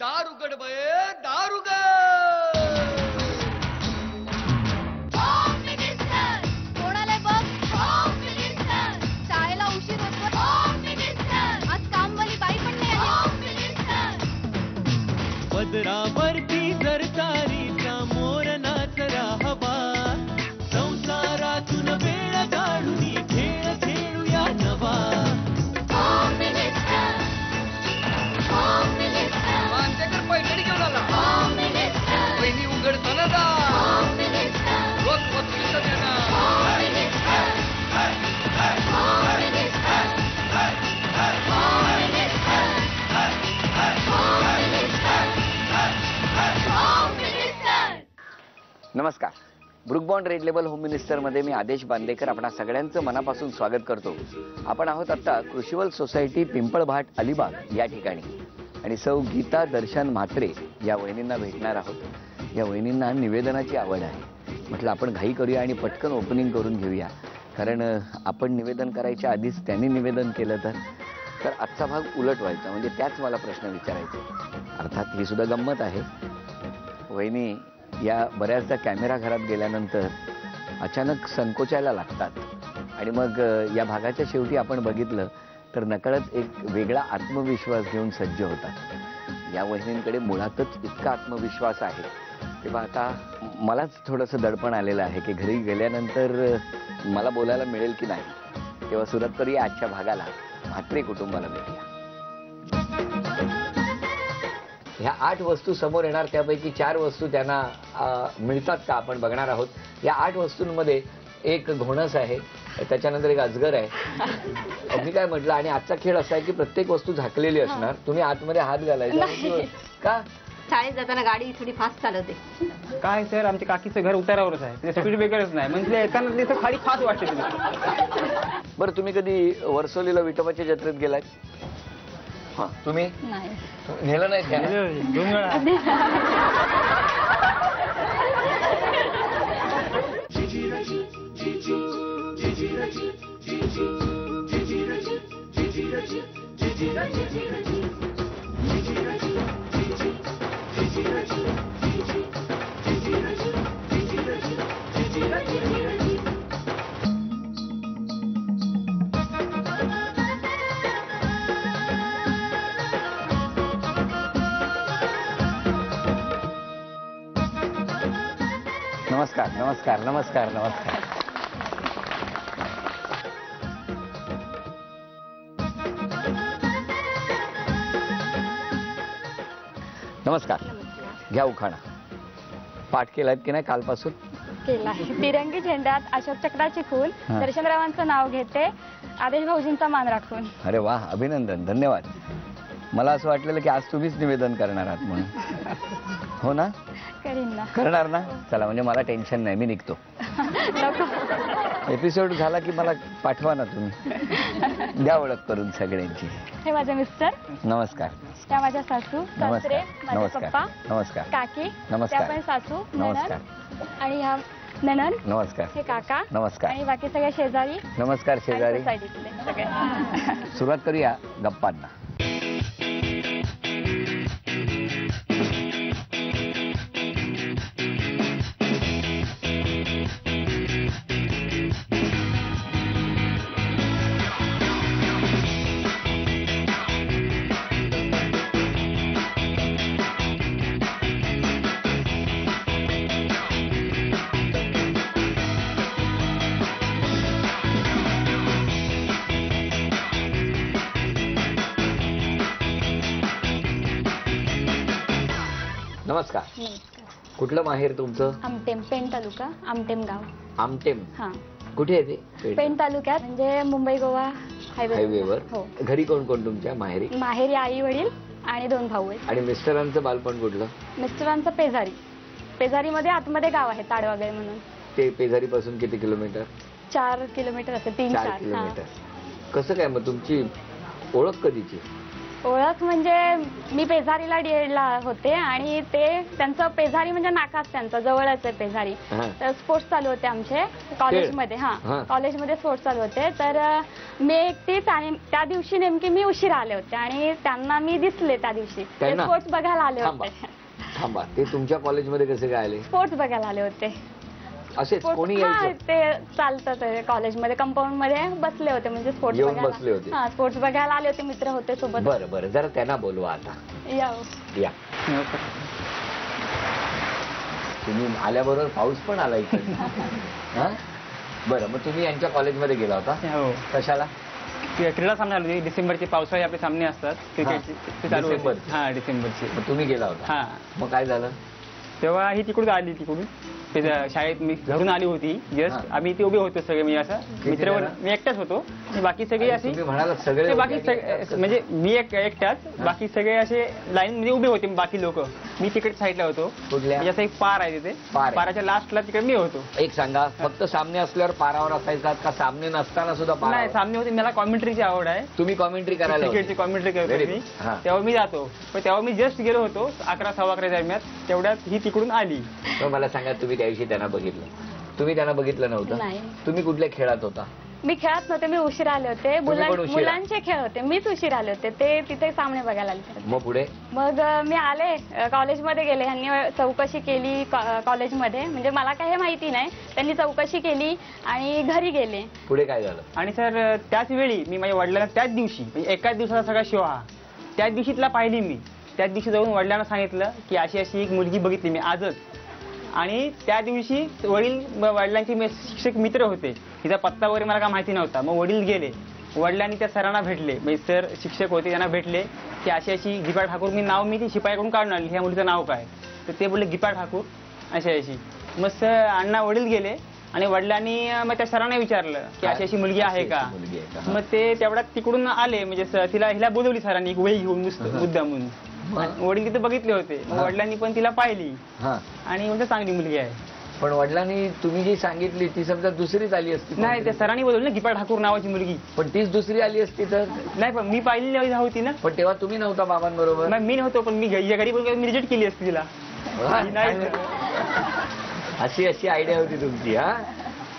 दार उघड बये, दार उघड. कोणाला बघ, शाळेला उशीर होतो. आज कामवाली बाई पण नाही आली. पदरावरती सरकारीचा मोर नाचरा हवा, संसारातून वेळ काढून खेळ खेळूया नवा. मांजकर पैठणी घेऊन आला. वहिनी उघडताना दा रोज वस्तूचं देणार. नमस्कार. ब्रुकबॉन्ड रेड लेबल होम मिनिस्टरमध्ये मी आदेश बांदेकर आपणा सगळ्यांचं मनापासून स्वागत करतो. आपण आहोत आता कृषिवल सोसायटी पिंपळभाट अलिबाग या ठिकाणी आणि सौ गीता दर्शन म्हात्रे या वहिनींना भेटणार आहोत. या वहिनींना निवेदनाची आवड आहे. म्हटलं आपण घाई करूया आणि पटकन ओपनिंग करून घेऊया, कारण आपण निवेदन करायच्या आधीच त्यांनी निवेदन केलं तर आजचा भाग उलट व्हायचा. म्हणजे त्याच मला प्रश्न विचारायचे. अर्थात ही सुद्धा गंमत आहे. वहिनी या बऱ्याचदा कॅमेरा घरात गेल्यानंतर अचानक संकोचायला लागतात आणि मग या भागाच्या शेवटी आपण बघितलं तर नकळत एक वेगळा आत्मविश्वास घेऊन सज्ज होतात. या वहिनींकडे मुळातच इतका आत्मविश्वास आहे. तेव्हा आता मलाच थोडंसं दडपण आलेलं आहे की घरी गेल्यानंतर मला बोलायला मिळेल की नाही. तेव्हा सुरुवात करूया आजच्या भागाला. म्हात्रे कुटुंबाला भेटूया. ह्या 8 वस्तू समोर येणार, त्यापैकी 4 वस्तू त्यांना मिळतात का आपण बघणार आहोत. या 8 वस्तूंमध्ये एक घोणस आहे, त्याच्यानंतर एक अजगर आहे. मी काय म्हटलं, आणि आजचा खेळ असा आहे की प्रत्येक वस्तू झाकलेली असणार, तुम्ही आतमध्ये हात घालायचा का. शाळेत जाताना गाडी थोडी फास्ट चालवते. काय सर, आमच्या काकीचं घर उतारावरच आहे, ते स्पीड ब्रेकरच नाही, म्हणजे येताना तिथं खाली फास्ट वाटते तुम्ही. बरं, तुम्ही कधी वर्सोलीला विठोबाच्या जत्रेत गेलाय? हा, तुम्ही नेलं नाही का? 2 वेळा. नमस्कार नमस्कार नमस्कार नमस्कार. नमस्कार. घ्या उखाणा. पाठ केलात की नाही कालपासून? केला आहे. तिरंगी झेंड्यात अशोक चक्राची फूल, दर्शनरावांचं नाव घेते, आदेश भाऊजींचा मान राखून. अरे वा, अभिनंदन, धन्यवाद. मला असं वाटलेलं की आज तुम्हीच निवेदन करणार आहात म्हणून. हो ना? करीन ना. करणार ना? चला, म्हणजे मला टेन्शन नाही, मी निघतो. एपिसोड झाला की मला पाठवा ना तुम्ही. द्या ओळख करून सगळ्यांची. हे माझे मिस्टर. नमस्कार. त्या माझ्या सासू, सासरे, माझे नमस्कार. पप्पा, नमस्कार. काकी, नमस्कार. त्या पण सासू, नमस्कार. नणंद, आणि ह्या नणंद, नमस्कार. हे काका, नमस्कार. आणि बाकी सगळे शेजारी, नमस्कार शेजारी. सोसायटीतले सगळे. सुरुवात करूया गप्पांना. नमस्कार. कुठलं माहेर तुमचं? आमटेम, पेण तालुका, आमटेम गाव. आमटेम. हा. कुठे आहे ते? पेण तालुक्यात, म्हणजे मुंबई गोवा हायवेवर. हो. घरी कोण कोण तुमच्या माहेरी? माहेरी आई वडील आणि 2 भाऊ आहेत. आणि मिस्टरांचं बालपण कुठलं? मिस्टरांचं पेजारी. पेजारीमध्ये आतमध्ये गाव आहे ताडवागळे म्हणून. ते पेजारी पासून किती किलोमीटर? 4 किलोमीटर असेल. 3-4 किलोमीटर. कसं काय मग तुमची ओळख कधीची? ओळख म्हणजे मी पेझारीला डीएडला होते आणि ते त्यांचं पेझारी म्हणजे नाकाच त्यांचं जवळच आहे पेझारी. हा. तर स्पोर्ट्स चालू होते आमचे कॉलेजमध्ये. हा. कॉलेजमध्ये स्पोर्ट्स चालू होते. तर मी एकटीच आणि त्या दिवशी नेमकी मी उशिरा आले होते आणि त्यांना मी दिसले त्या दिवशी. ते त्यांना? स्पोर्ट्स बघायला आले थांबा होते. थांबा, ते तुमच्या कॉलेजमध्ये कसे काय आले? स्पोर्ट्स बघायला आले होते. असेच कोणी हा, यायचं? ते चालतं कॉलेजमध्ये कंपाऊंड मध्ये बसले होते म्हणजे स्पोर्ट्स येऊन बसले होते. हा, स्पोर्ट्स बघायला आले होते. मित्र होते सोबत. बरं बरं, जरा त्यांना बोलवा आता. या या, तुम्ही आल्याबरोबर पाऊस पण आला इकडे. हा, बरं, मग तुम्ही यांच्या कॉलेजमध्ये गेला होता हो. कशाला? क्रीडा सामने आले होते. डिसेंबरचे पावसाळी आपले सामने असतात क्रिकेटचे, ते चालू होते. डिसेंबर? हा, डिसेंबरचे. मग तुम्ही गेला होता? हा, मग काय झालं? तेव्हा ही तिकडून आली. तिकडून ते शाळेत मी घरून आली होती जस्ट. हा. आम्ही ते उभे होतो सगळे. मी असं मित्र जण? मी एकटाच होतो आणि बाकी सगळे असे तुम्ही म्हणाला सगळे ते बाकी होते. सगळे म्हणजे मी एकटाच, बाकी सगळे असे लाईन मध्ये उभे होते. बाकी लोक, मी तिकडे साईडला होतो. कुठल्या? म्हणजे असं एक पार आहे तिथे, पार आहे. पाराच्या लास्टला तिकडे मी होतो. एक सांगा, फक्त सामने असल्यावर पारावर असायचा का सामने नसताना सुद्धा नाही, पारावर? सामने होते. मला कॉमेंट्रीची आवड आहे. तुम्ही कॉमेंट्री करायला होते? क्रिकेटची कॉमेंट्री करतो Very मी. good. हा. तेव्हा मी जातो. पण तेव्हा मी जस्ट गेलो होतो 11-11:15 दरम्यान. तेवढ्यात ही तिकडून आली. तर मला सांगा, तुम्ही त्या दिवशी त्यांना बघितलं? तुम्ही त्यांना बघितलं नव्हतं? नाही. तुम्ही कुठल्या खेळात होता? मी खेळत नव्हते. मी उशिरा आले होते. पण उशिरा? मुलांचे खेळ होते. मीच उशिरा आले होते. ते तिथे सामने बघायला आले होते. मग पुढे? मग मी आले कॉलेजमध्ये गेले. ह्यांनी चौकशी केली कॉलेजमध्ये. म्हणजे मला काही माहिती नाही. त्यांनी चौकशी केली आणि घरी गेले. पुढे काय झालं? आणि सर त्याच वेळी मी माझ्या वडिलांना त्याच दिवशी, म्हणजे एकाच दिवसाचा सगळा शो हा, त्याच दिवशी तिला पाहिली मी. त्याच दिवशी जाऊन वडिलांना सांगितलं की अशी अशी एक मुलगी बघितली मी आजच. आणि त्या दिवशी वडिलांचे शिक्षक मित्र होते. तिचा पत्ता वगैरे मला काय माहिती नव्हता. मग वडील गेले. वडिलांनी त्या सरांना भेटले, म्हणजे सर शिक्षक होते, त्यांना भेटले की अशी अशी गीता ठाकूर, मी ती शिपायाकडून काढून आणली, ह्या मुलीचं नाव काय? तर ते बोलले गीता ठाकूर अशी अशी. मग सर अण्णा वडील गेले आणि वडिलांनी मग त्या सरांना विचारलं की अशी अशी मुलगी आहे का? मुलगी आहे का? मग ते तेवढ्यात तिकडून आले. म्हणजे हिला बोलवली सरांनी एक वही घेऊन नुसतं मुद्दा म्हणून. वडील तिथे बघितले होते. मग वडिलांनी पण तिला पाहिली हा. आणि म्हणजे चांगली मुलगी आहे. पण वडिलांनी तुम्ही जी सांगितली ती समजा दुसरीच आली असती? नाही, त्या सरांनी बोलवलं ना गीता ठाकूर नावाची मुलगी. पण तीच दुसरी आली असती तर? नाही, पण मी पाहिलेली होती ना. पण तेव्हा तुम्ही नव्हता बाबांबरोबर? नाही, मी नव्हतो. पण मी घरी बोलून मी रिजेक्ट केली असती तिला. नाही. अशी अशी आयडिया होती तुमची? हा,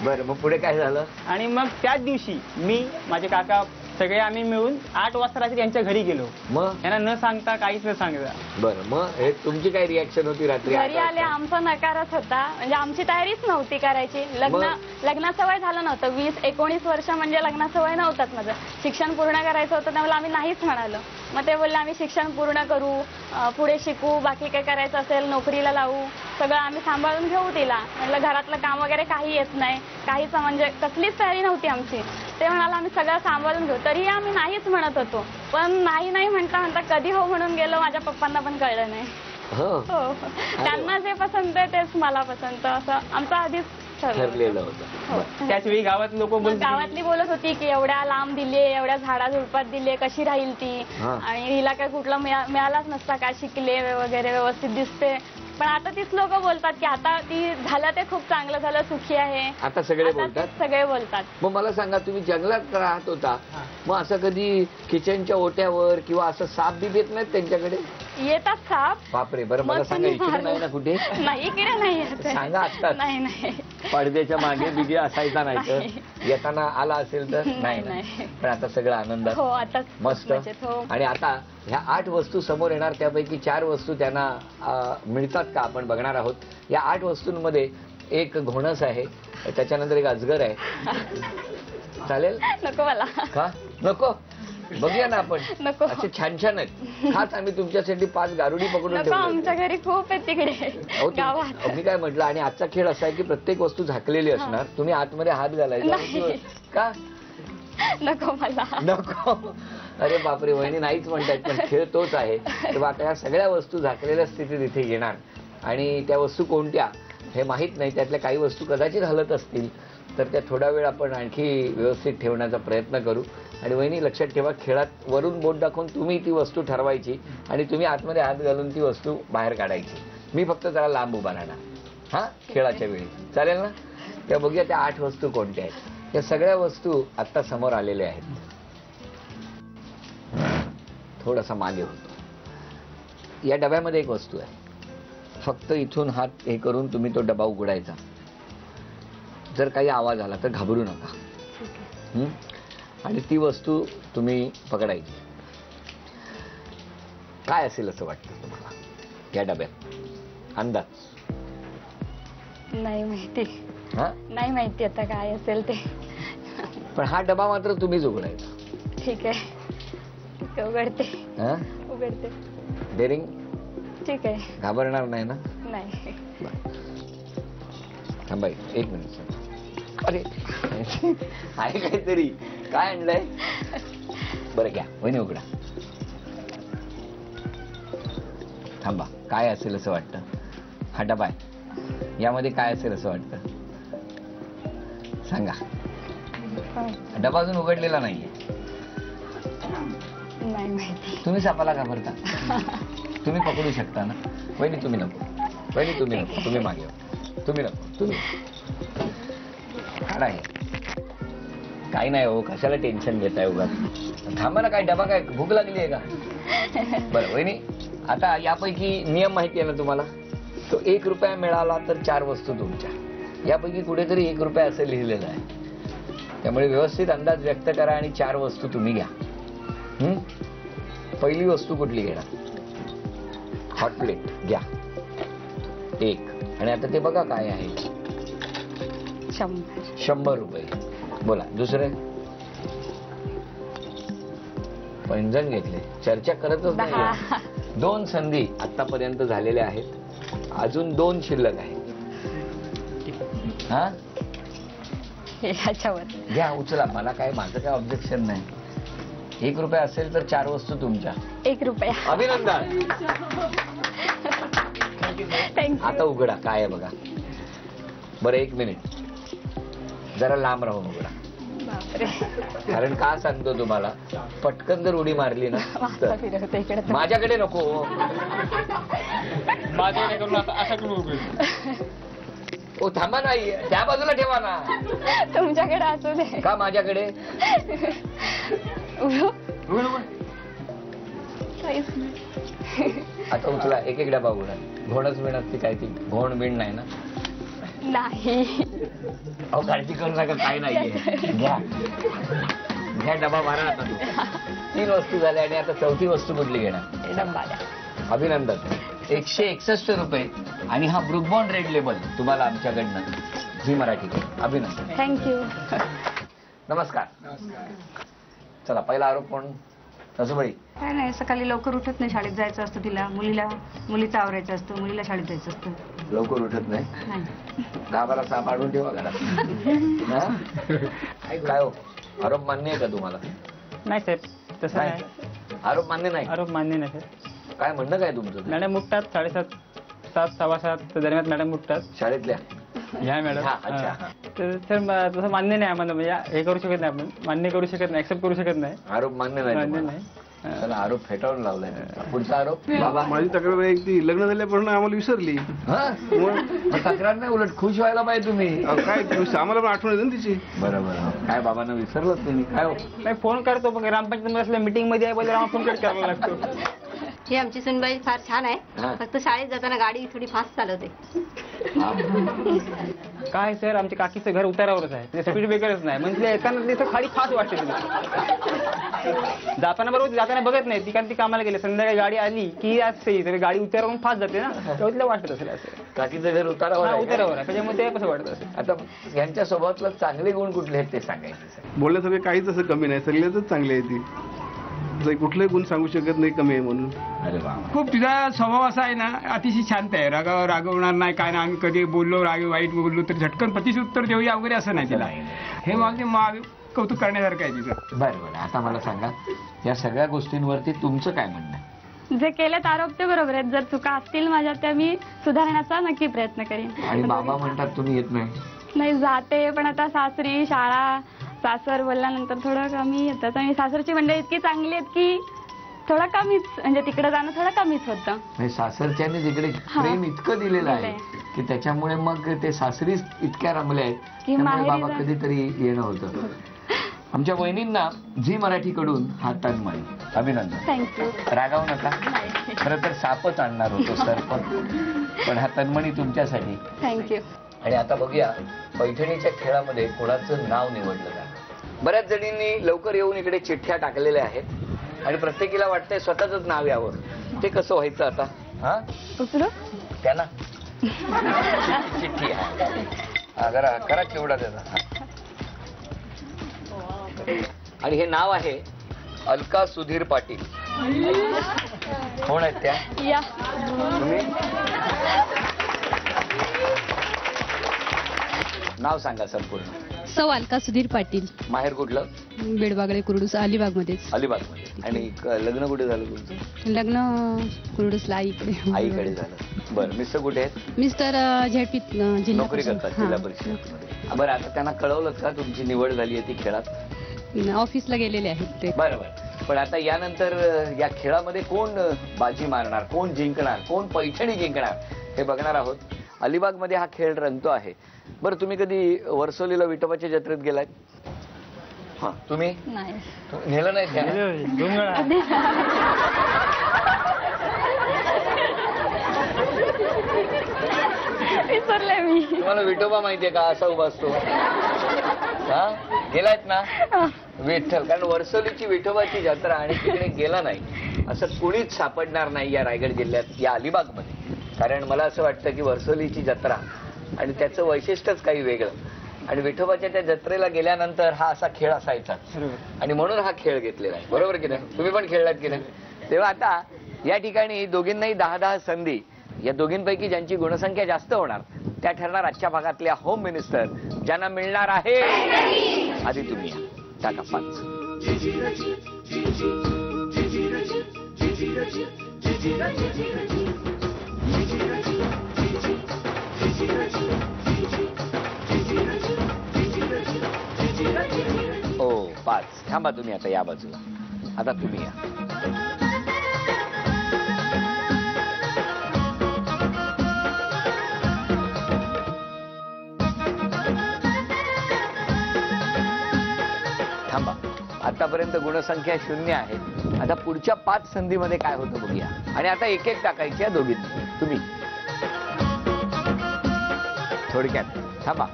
बरं, मग पुढे काय झालं? आणि मग त्याच दिवशी मी, माझे काका, सगळे आम्ही मिळून 8 वाजता रात्री त्यांच्या घरी गेलो. मग त्यांना न सांगता, काहीच न सांगता. बरं, मग हे तुमची काय रिॲक्शन होती रात्री? घरी आले. आमचा नकारच होता. म्हणजे आमची तयारीच नव्हती करायची. लग्नाचं वय झालं नव्हतं. 20-19 वर्ष म्हणजे लग्नाचं वय नव्हतंच माझं. शिक्षण पूर्ण करायचं होतं. त्यामुळे आम्ही नाहीच म्हणालो. मग ते बोलले आम्ही शिक्षण पूर्ण करू, पुढे शिकू, बाकी काय करायचं असेल नोकरीला लावू, सगळं आम्ही सांभाळून घेऊ तिला. म्हटलं घरातलं काम वगैरे काही येत नाही, काहीच म्हणजे कसलीच तयारी नव्हती आमची. ते म्हणाला आम्ही सगळं सांभाळून घेऊ. तरी आम्ही नाहीच म्हणत होतो. पण नाही म्हणता म्हणता कधी हो म्हणून गेलो. माझ्या पप्पांना पण कळलं नाही. हो, त्यांना जे पसंत आहे तेच मला पसंत, असं आमचं आधीच ठरलेलं होतं. त्याच वेळी गावात लोक गावातली बोलत होती की एवढ्या लांब दिले, एवढ्या झाडा झुडपात दिले, कशी राहील ती, आणि हिला काय कुठला मिळालाच नसता का, शिकले वगैरे, व्यवस्थित दिसते. पण आता तीच लोक बोलतात की आता ती झालं ते खूप चांगलं झालं, सुखी आहे. आता सगळे बोलतात? सगळे बोलतात. मग मला सांगा, तुम्ही जंगलात राहत होता, मग असं कधी किचनच्या ओट्यावर किंवा असं साप बी येत नाहीत त्यांच्याकडे? येतात साप. बापरे, बरं मला सांगा, इकडे नाही ना कुठे? नाही, इकडे नाही येत. सांगा असतात. नाही नाही, पडद्याच्या मागे बिगे असायचा नाही तर? येताना आला असेल तर? नाही. पण आता सगळं आनंदात? हो, आता मस्त. आणि आता ह्या 8 वस्तू समोर येणार, त्यापैकी 4 वस्तू त्यांना मिळतात का आपण बघणार आहोत. या 8 वस्तूंमध्ये एक घोणस आहे, त्याच्यानंतर एक अजगर आहे. चालेल? नको मला. का नको? बघूया ना आपण. नको. असे छान छान आहेत. हाच आम्ही तुमच्यासाठी 5 गारुडी पकडून ठेवतो. आमच्या घरी खूप आहे तिकडे गावात. मी काय म्हटलं, आणि आजचा खेळ असा आहे की प्रत्येक वस्तू झाकलेली असणार, तुम्ही आतमध्ये हात घालायचा का? नको मला. नको? अरे बापरे, वहिनी नाहीच म्हणतात, पण खेळ तोच आहे. तेव्हा आता या सगळ्या वस्तू झाकलेल्या स्थितीत इथे येणार, आणि त्या वस्तू कोणत्या हे माहीत नाही. त्यातल्या काही वस्तू कदाचित हलत असतील तर त्या थोडा वेळ आपण आणखी व्यवस्थित ठेवण्याचा प्रयत्न करू. आणि वहिनी लक्षात ठेवा, खेळात वरून बोट दाखवून तुम्ही ती वस्तू ठरवायची आणि तुम्ही आतमध्ये हात घालून ती वस्तू बाहेर काढायची. मी फक्त जरा लांब उभा राहणार, हा, खेळाच्या वेळी. चालेल ना? त्या बघूया त्या 8 वस्तू कोणत्या आहेत. या सगळ्या वस्तू आता समोर आलेल्या आहेत. थोडासा मागे होतो. या डब्यामध्ये एक वस्तू आहे. फक्त इथून हात हे करून तुम्ही तो डबा उघडायचा. जर काही आवाज आला तर घाबरू नका. आणि ती वस्तू तुम्ही पकडायची. काय असेल असं वाटतं तुम्हाला या डब्यात? अंदाज? नाही माहिती. हा, नाही माहिती आता काय असेल ते. पण हा डबा मात्र तुम्हीच उघडायचा. ठीक आहे, उघडते. हा, उघडते. डेअरिंग? ठीक आहे. घाबरणार नाही ना? नाही. थांबा एक मिनिट. अरे आहे काहीतरी. काय आणलंय? बरं घ्या, वहिनी उघडा. थांबा, काय असेल असं वाटतं? हा डबा आहे, यामध्ये काय असेल असं वाटतं? सांगा. डबा अजून उघडलेला नाहीये. नाही माहिती. तुम्ही सापाला घाबरता? तुम्ही पकडू शकता ना? वहिनी तुम्ही नको. वहिनी तुम्ही नको, तुम्ही मागे. तुम्ही नको, तुम्ही. काय काही नाही हो, कशाला टेन्शन घेताय उगाच. थांबा ना, काय डबा काय भूक लागली आहे का? बरं वहिनी, आता यापैकी नियम माहिती आहे ना तुम्हाला? तो 1 रुपया मिळाला तर 4 वस्तू तुमच्या. यापैकी कुठेतरी 1 रुपया असं लिहिलेलं आहे. त्यामुळे व्यवस्थित अंदाज व्यक्त करा आणि 4 वस्तू तुम्ही घ्या. पहिली वस्तू कुठली घेणार? हॉट प्लेट घ्या 1. आणि आता ते बघा काय आहे. 100 रुपये. बोला दुसरे. पैंजण घेतले. चर्चा करतच नाही. 2 संधी आतापर्यंत झालेल्या आहेत. अजून 2 शिल्लक आहेत. हा, ह्याच्यावर घ्या, उचला. मला काय, माझं काय ऑब्जेक्शन नाही. 1 रुपया असेल तर 4 वस्तू तुमच्या. 1 रुपया. अभिनंदन. थँक्यू. आता उघडा काय आहे बघा. बरं 1 मिनिट, जरा लांब राहून उघडा. बापरे. कारण का सांगतो तुम्हाला, पटकन जर उडी मारली ना तर. फिरवते इकडे. माझ्याकडे नको. माझ्याकडे करून असं करून उघड. ओ थांबा, नाही त्या बाजूला ठेवा ना. तुमच्याकडे असू दे. का माझ्याकडे? आता उचला. एक डबा उघडा. घोणच विणत ती काय, ती घोण विण नाही ना? नाही. अहो काळजी करू नका, काय नाहीये. घ्या घ्या डबा मारा. आता 3 वस्तू झाल्या आणि आता 4थी वस्तू कुठली घेणार? डब्बा द्या. अभिनंदन. 161 रुपये. आणि हा ब्रुक बॉन्ड रेड लेबल तुम्हाला आमच्याकडनं झी मराठीकडून. अभिनंदन. थँक्यू. नमस्कार. चला पहिला आरोप कोण? नसुबाई. काय नाही, सकाळी लवकर उठत नाही. शाळेत जायचं असतं तिला. मुलीचं आवरायचं असतं. मुलीला शाळेत जायचं असतं. लवकर उठत नाही. नाही. 10-12 साप आणून ठेवा घरात. काय हो, आरोप मान्य आहे का तुम्हाला? नाही साहेब, तसं नाही. नाही. आरोप मान्य नाही. आरोप मान्य नाही साहेब. काय म्हणणं काय तुमचं? मॅडम उठतात 7:30, 7, 7:15 दरम्यान मॅडम उठतात. शाळेतल्या? ह्या मॅडम. हा, अच्छा. तर सर तसं मान्य नाही आम्हाला. म्हणजे हे करू शकत नाही आपण. मान्य करू शकत नाही, ऍक्सेप्ट करू शकत नाही. आरोप मान्य नाही मान्य तुम्हाला? नाही. चला आरोप फेटाळून लावलाय. पुढचा आरोप? बाबा माझी तक्रार आहे की लग्न झाल्यापासून आम्हाला विसरली. हा? मग तक्रार नाही, उलट खुश व्हायला पाहिजे तुम्ही. काय आम्हाला पण आठवण येते ना तिची. बरोबर. काय बाबांना विसरलंच तुम्ही? काय हो? नाही फोन करतो, पण ग्रामपंचायत असल्या मीटिंग मध्ये आहे, आम्हाला फोन कट करावा लागतो. ही आमची सुनबाई फार छान आहे. हा. फक्त शाळेत जाताना गाडी थोडी फास्ट चालवते. काय सर, आमच्या काकीचं घर उतारावरच आहे. स्पीड ब्रेकरच नाही. म्हणजे एकानं तिथं खाली फास्ट वाटते तुम्ही. जाताना बरोबर जाताना बघत नाही ती, कारण ती कामाला गेले. संध्याकाळी गाडी आली की असते तर गाडी उतारावरून फास्ट जाते ना, तेव्हा वाटत असेल असं. काकीचं घर उतारावर आहे का? उतारावर आहे, त्याच्यामुळे ते कसं वाटत असेल. आता यांच्या स्वभावातलं चांगले गुण कुठले आहेत ते सांगायचे. बोलण्यासारखे काहीच असं कमी नाही. सगळ्यातच चांगली आहे ती. कुठले गुण सांगू शकत नाही कमी आहे म्हणून. अरे वा. खूप तिचा स्वभाव असा आहे ना, अतिशय शांत आहे. रागवणार नाही, काय नाही. आम्ही कधी बोललो वाईट बोललो तर झटकन प्रतिउत्तर देऊया वगैरे असं नाही तिला. हे माझे कौतुक करण्यासारखं आहे तिचं. बरं बरं. आता मला सांगा, या सगळ्या गोष्टींवरती तुमचं काय म्हणणं आहे? जे केलेत आरोप ते बरोबर आहेत. जर चुका असतील माझ्या त्या मी सुधारण्याचा नक्की प्रयत्न करीन. आणि बाबा म्हणतात तुम्ही येत नाही. नाही जाते, पण आता सासरी शाळा, सासर बोलल्यानंतर थोडं कमी येतात. आणि सासरची मंडळी इतकी चांगली आहेत की थोडं कमीच, म्हणजे तिकडे जाणं थोडं कमीच होतं. म्हणजे सासरच्याने तिकडे प्रेम इतकं दिलेलं आहे की त्याच्यामुळे मग ते सासरीच इतक्या रमले आहेत, की त्यामुळे माहेरी बाबा कधीतरी येणं होतं. आमच्या वहिनींना झी मराठीकडून हा तन्मणी. अभिनंदन. थँक्यू. रागावू नका. खरं तर सापच आणणार होतो सर, पण हा तन्मणी तुमच्यासाठी. थँक्यू. आणि आता बघूया पैठणीच्या खेळामध्ये कोणाचं नाव निवडलं जातं. बऱ्याच जणींनी लवकर येऊन इकडे चिठ्ठ्या टाकलेल्या आहेत आणि प्रत्येकीला वाटतंय स्वतःच नाव यावं. ते कसं व्हायचं आता? हा उचलू त्यांना चिठ्ठी करा करा केवढा त्याचा. आणि हे नाव आहे अलका सुधीर पाटील. कोण आहेत त्या? या. तुम्ही नाव सांगा संपूर्ण. सौ अलका सुधीर पाटील. माहेर कुठलं? बेडबागळे कुर्डूस, अलिबाग मध्येच. अलिबाग मध्ये. आणि लग्न कुठे झालं तुमचं? लग्न कुर्डूसला आईकडे. आईकडे झालं. बरं. मिस्टर कुठे आहेत? मिस्टर झेडपीत नोकरी करतात जिल्हा परिषद. बरं. आता त्यांना कळवलं का तुमची निवड झाली आहे ती खेळात? ऑफिसला गेलेले आहेत ते. बरोबर. पण आता यानंतर या खेळामध्ये कोण बाजी मारणार, कोण जिंकणार, कोण पैठणी जिंकणार हे बघणार आहोत. अलिबाग मध्ये हा खेळ रंगतो आहे. बरं, तुम्ही कधी वर्सोलीला विठोबाच्या जत्रेत गेलात? हा. तुम्ही नाही. नेलं नाही त्याने? विसरले मी. तुम्हाला विठोबा माहितीये का? असा उभा असतो. हा गेलायत ना विठ्ठल. कारण वर्सोलीची विठोबाची जत्रा आणि तिकडे गेला नाही असं कुणीच सापडणार नाही या रायगड जिल्ह्यात, या अलिबाग मध्ये. कारण मला असं वाटतं की वर्सोलीची जत्रा आणि त्याचं वैशिष्ट्यच काही वेगळं. आणि विठोबाच्या त्या जत्रेला गेल्यानंतर हा असा खेळ असायचा आणि म्हणून हा खेळ घेतलेला आहे. बरोबर की नाही? तुम्ही पण खेळलात की नाही? तेव्हा आता या ठिकाणी दोघींनाही 10-10 संधी. या दोघींपैकी ज्यांची गुणसंख्या जास्त होणार त्या ठरणार आजच्या भागातल्या होम मिनिस्टर, ज्यांना मिळणार आहे. आधी तुम्ही या. टाका 5. ओ 5. थांबा तुम्ही आता या बाजूला. आता तुम्ही या. थांबा. आतापर्यंत गुणसंख्या 0 आहे. आता पुढच्या 5 संधीमध्ये काय होतं बघूया. आणि आता एक एक टाकायची दोघींनी. तुम्ही थोडक्यात थांबा.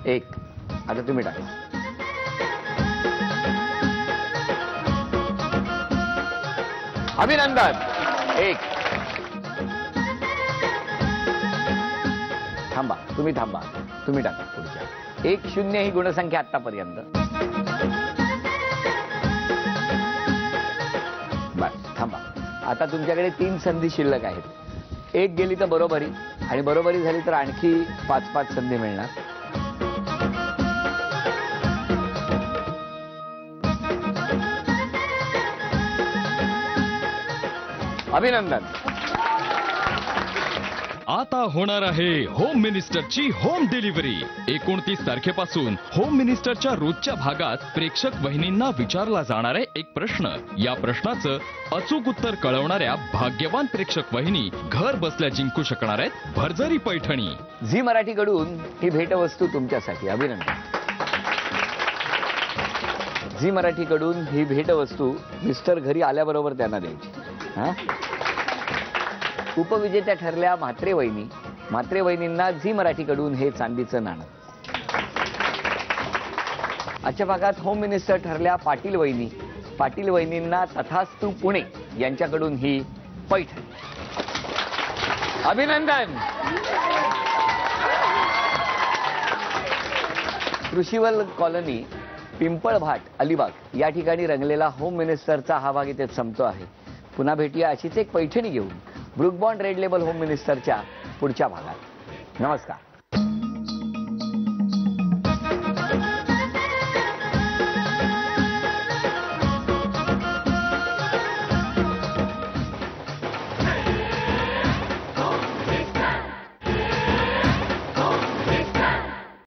1. आता तुम्ही टाका. अभिनंदन. 1. थांबा. तुम्ही थांबा. तुम्ही टाका पुढच्या. 1-0 ही गुणसंख्या आतापर्यंत. बस थांबा. आता तुमच्याकडे 3 संधी शिल्लक आहेत. 1 गेली तर बरोबरी आणि बरोबरी झाली तर आणखी 5-5 संधी मिळणार. अभिनंदन. आता होणार आहे होम मिनिस्टरची होम डिलिव्हरी. 29 तारखेपासून होम मिनिस्टरच्या रोजच्या भागात प्रेक्षक वहिनींना विचारला जाणार आहे एक प्रश्न. या प्रश्नाचं अचूक उत्तर कळवणाऱ्या भाग्यवान प्रेक्षक वहिनी घर बसल्या जिंकू शकणार आहेत भरजरी पैठणी. झी मराठीकडून ही भेटवस्तू तुमच्यासाठी. अभिनंदन. झी मराठीकडून ही भेटवस्तू मिस्टर घरी आल्याबरोबर त्यांना द्यायची. हा. उपविजेत्या ठरल्या म्हात्रे वहिनी. म्हात्रे वहिनींना झी मराठीकडून हे चांदीचं नाणं. आजच्या भागात होम मिनिस्टर ठरल्या पाटील वहिनी. पाटील वहिनींना तथास्तु पुणे यांच्याकडून ही पैठण. अभिनंदन. कृषीवल कॉलनी, पिंपळभाट, अलिबाग या ठिकाणी रंगलेला होम मिनिस्टरचा हा भाग इथे संपतो आहे. पुन्हा भेटूया अशीच एक पैठणी घेऊन Brooke Bond Red Label home मिनिस्टरच्या पुढच्या भागात. नमस्कार.